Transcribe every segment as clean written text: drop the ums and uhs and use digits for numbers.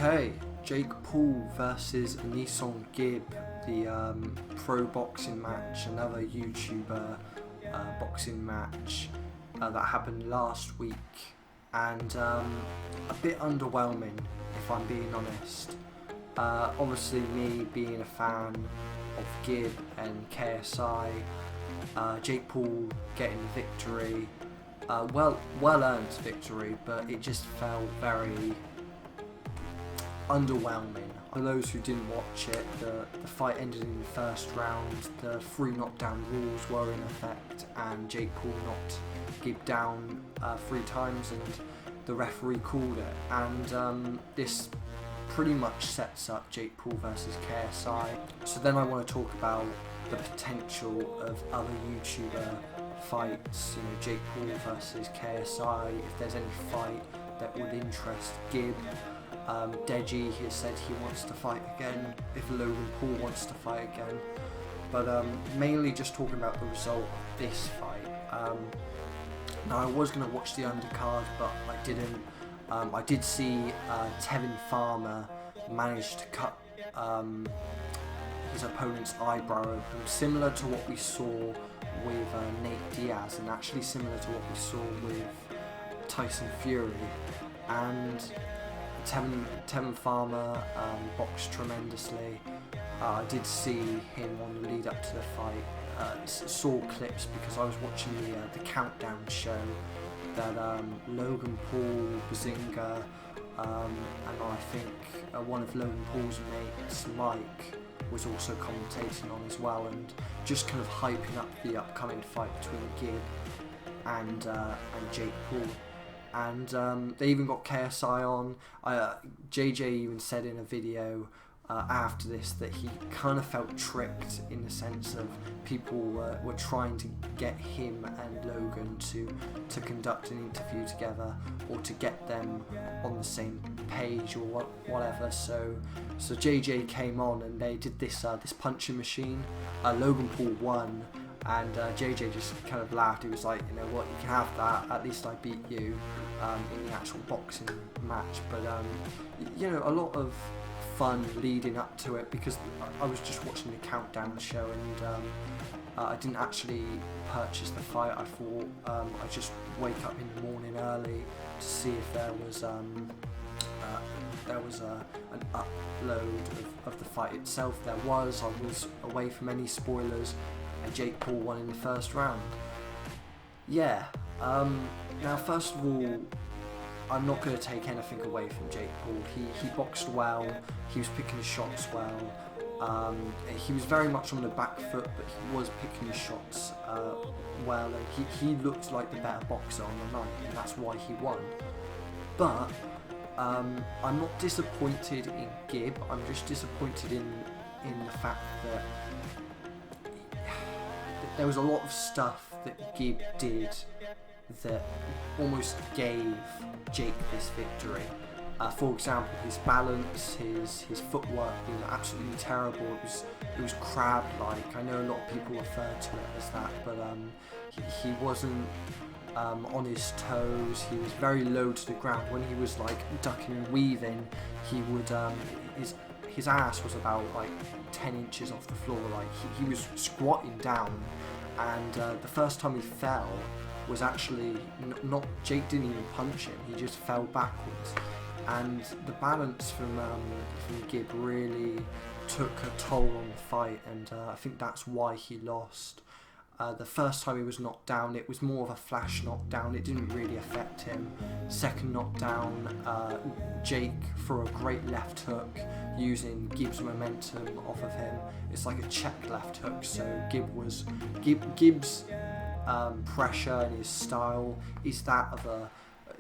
Okay, Jake Paul versus Anesongib, the pro boxing match, another YouTuber boxing match that happened last week, and a bit underwhelming if I'm being honest. Obviously me being a fan of Gib and KSI, Jake Paul getting the victory, well earned victory, but it just felt very underwhelming. For those who didn't watch it, the fight ended in the first round. The 3 knockdown rules were in effect, and Jake Paul knocked Gib down 3 times, and the referee called it. And this pretty much sets up Jake Paul versus KSI. So then I want to talk about the potential of other YouTuber fights, you know, Jake Paul versus KSI, if there's any fight that would interest Gib. Deji has said he wants to fight again, if Logan Paul wants to fight again, but mainly just talking about the result of this fight. Now I was going to watch the undercard, but I didn't. I did see Tevin Farmer manage to cut his opponent's eyebrow open, similar to what we saw with Nate Diaz, and actually similar to what we saw with Tyson Fury. And Tevin Farmer boxed tremendously. I did see him on the lead up to the fight. Saw clips because I was watching the countdown show that Logan Paul, Bazinga, and I think one of Logan Paul's mates, Mike, was also commentating on as well, and just kind of hyping up the upcoming fight between Gib and Jake Paul. And they even got KSI on. JJ even said in a video after this that he kind of felt tricked, in the sense of people were trying to get him and Logan to conduct an interview together, or to get them on the same page or whatever. So JJ came on and they did this punching machine. Logan Paul won. And JJ just kind of laughed. He was like, you know what, you can have that, at least I beat you in the actual boxing match. But you know, a lot of fun leading up to it, because I was just watching the countdown show, and I didn't actually purchase the fight. I thought I'd just wake up in the morning early to see if there was an upload of the fight itself. There was. I was away from any spoilers, and Jake Paul won in the first round. Yeah. Now, first of all, I'm not going to take anything away from Jake Paul. He boxed well. He was picking his shots well. He was very much on the back foot, but he was picking his shots well, and he looked like the better boxer on the night, and that's why he won. But I'm not disappointed in Gib. I'm just disappointed in the fact that there was a lot of stuff that Gib did that almost gave Jake this victory. For example, his balance, his footwork was absolutely terrible. It was crab-like. I know a lot of people refer to it as that, but he wasn't on his toes. He was very low to the ground. When he was like ducking and weaving, he would his ass was about like 10 inches off the floor. Like he was squatting down, and the first time he fell was actually not Jake didn't even punch him. He just fell backwards, and the balance from Gib really took a toll on the fight, and I think that's why he lost. The first time he was knocked down, it was more of a flash knockdown. It didn't really affect him. Second knockdown, Jake for a great left hook, using Gib's momentum off of him. It's like a check left hook. So Gib's pressure and his style is that of a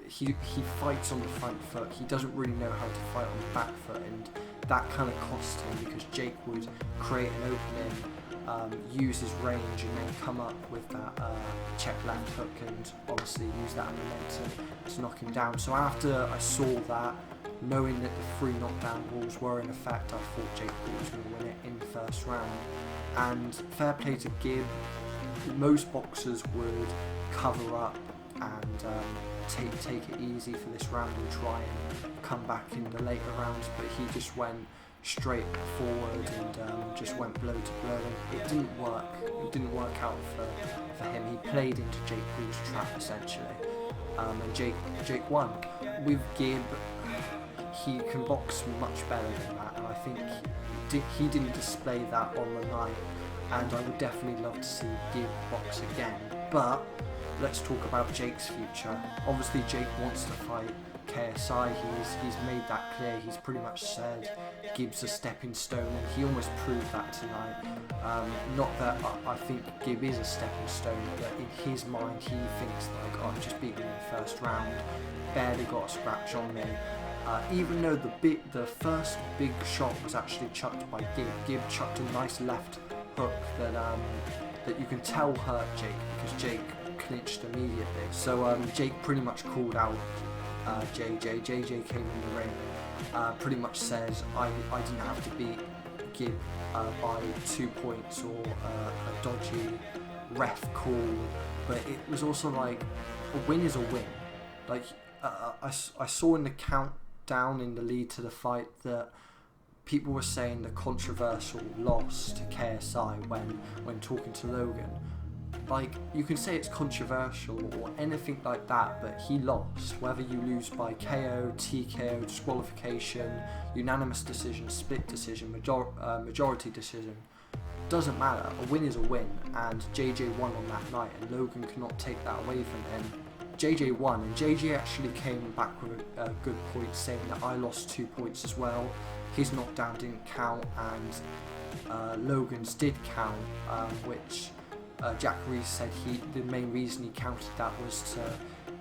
he fights on the front foot. He doesn't really know how to fight on the back foot, and that kind of cost him, because Jake would create an opening, use his range, and then come up with that check left hook, and obviously use that momentum to knock him down. So after I saw that, knowing that the 3 knockdown rules were in effect, I thought Jake Paul was going to win it in the first round. And fair play to Gib. Most boxers would cover up and take it easy for this round and try and come back in the later rounds, but he just went straight forward and just went blow to blow, and it didn't work. It didn't work out for him. He played into Jake Paul's trap essentially, and Jake won. With Gib, he can box much better than that, and I think he didn't display that on the night, and I would definitely love to see Gib box again. But let's talk about Jake's future. Obviously Jake wants to fight KSI, he's made that clear. He's pretty much said Gib's a stepping stone, and he almost proved that tonight. Not that I think Gib is a stepping stone, but in his mind he thinks like, oh, I've just beaten him in the first round, barely got a scratch on me. Even though the first big shot was actually chucked by Gib. Gib chucked a nice left hook that you can tell hurt Jake, because Jake clinched immediately. So Jake pretty much called out JJ. JJ came in the ring, pretty much says I didn't have to beat Gib by 2 points or a dodgy ref call, but it was also like a win is a win. Like I saw in the countdown in the lead to the fight that people were saying the controversial loss to KSI when talking to Logan. Like, you can say it's controversial or anything like that, but he lost. Whether you lose by KO, TKO, disqualification, unanimous decision, split decision, majority decision, doesn't matter. A win is a win, and JJ won on that night, and Logan cannot take that away from him. JJ won, and JJ actually came back with a good point, saying that I lost 2 points as well. His knockdown didn't count, and Logan's did count, which Jack Reese said the main reason he counted that was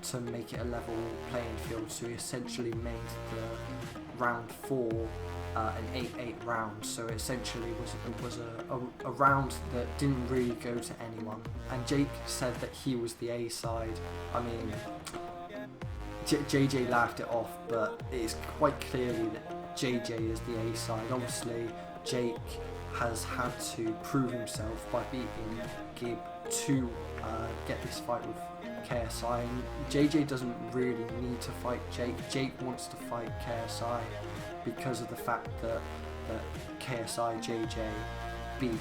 to make it a level playing field. So he essentially made the round 4 an 8-8 round. So it essentially was a round that didn't really go to anyone. And Jake said that he was the A side. I mean, JJ laughed it off, but it is quite clearly that JJ is the A side. Obviously, Jake has had to prove himself by beating Gib to get this fight with KSI, and JJ doesn't really need to fight Jake. Jake wants to fight KSI because of the fact that KSI JJ beat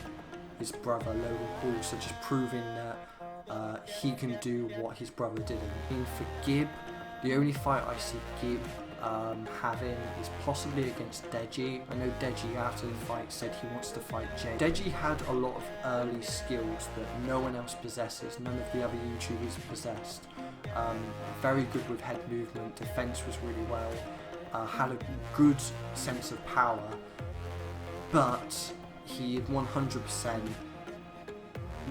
his brother Logan Paul, so just proving that he can do what his brother didn't. I mean, for Gib, the only fight I see Gib having is possibly against Deji. I know Deji after the fight said he wants to fight Jay. Deji had a lot of early skills that no one else possesses, none of the other YouTubers possessed. Very good with head movement, defense was really well, had a good sense of power, but he 100%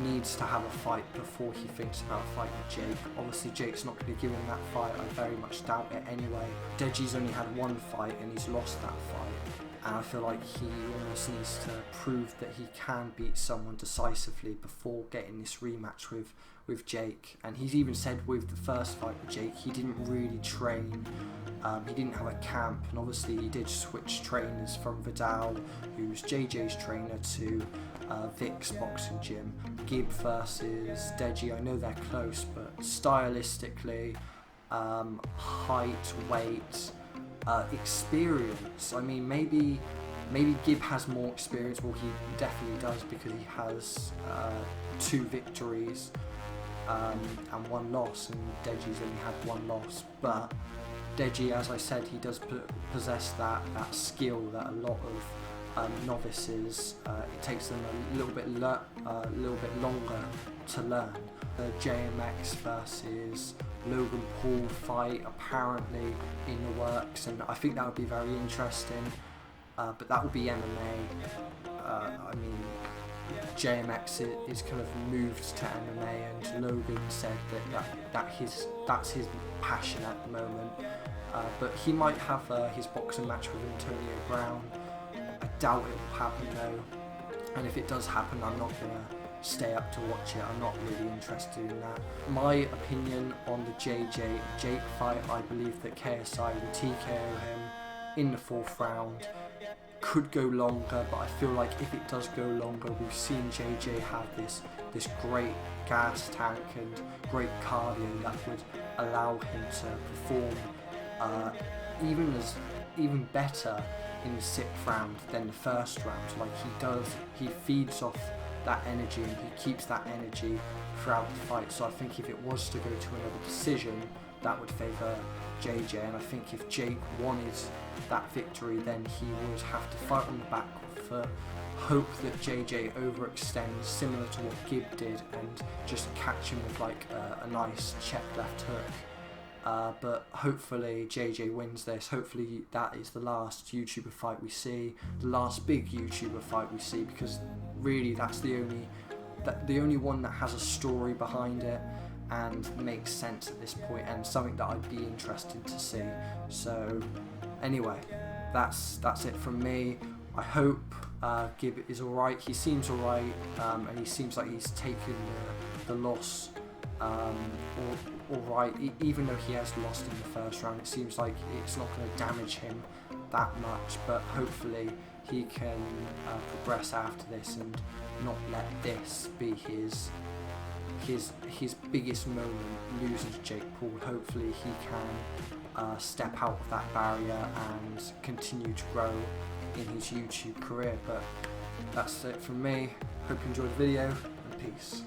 needs to have a fight before he thinks about fighting Jake. Obviously Jake's not going to give him that fight, I very much doubt it anyway. Deji's only had one fight and he's lost that fight, and I feel like he almost needs to prove that he can beat someone decisively before getting this rematch with Jake. And he's even said with the first fight with Jake, he didn't really train, he didn't have a camp, and obviously he did switch trainers from Vidal, who's JJ's trainer, to Vic's boxing gym. Gib versus Deji, I know they're close, but stylistically, height, weight, experience, I mean, maybe Gib has more experience. Well, he definitely does, because he has 2 victories and 1 loss, and Deji's only had 1 loss. But Deji, as I said, he does possess that skill that a lot of novices, it takes them a little bit longer to learn. The JMX versus Logan Paul fight apparently in the works, and I think that would be very interesting, but that would be MMA. I mean, JMX is kind of moved to MMA, and Logan said that's his passion at the moment, but he might have his boxing match with Antonio Brown. I doubt it will happen though, and if it does happen, I'm not going to stay up to watch it. I'm not really interested in that. My opinion on the Jake fight, I believe that KSI will TKO him in the 4th round. Could go longer, but I feel like if it does go longer, we've seen JJ have this this great gas tank and great cardio that would allow him to perform even better in the 6th round than the 1st round. Like he feeds off that energy and he keeps that energy throughout the fight. So I think if it was to go to another decision, that would favour JJ, and I think if Jake wanted that victory, then he would have to fight on the back foot, hope that JJ overextends similar to what Gib did and just catch him with like a nice check left hook. But hopefully JJ wins this. Hopefully that is the last YouTuber fight we see, the last big YouTuber fight we see, because really that's the only one that has a story behind it and makes sense at this point, and something that I'd be interested to see. So anyway, that's it from me. I hope Gib is alright. He seems alright, and he seems like he's taken the loss alright. Even though he has lost in the 1st round, it seems like it's not going to damage him that much, but hopefully he can progress after this and not let this be his biggest moment, losing to Jake Paul. Hopefully he can step out of that barrier and continue to grow in his YouTube career. But that's it from me. Hope you enjoyed the video, and peace.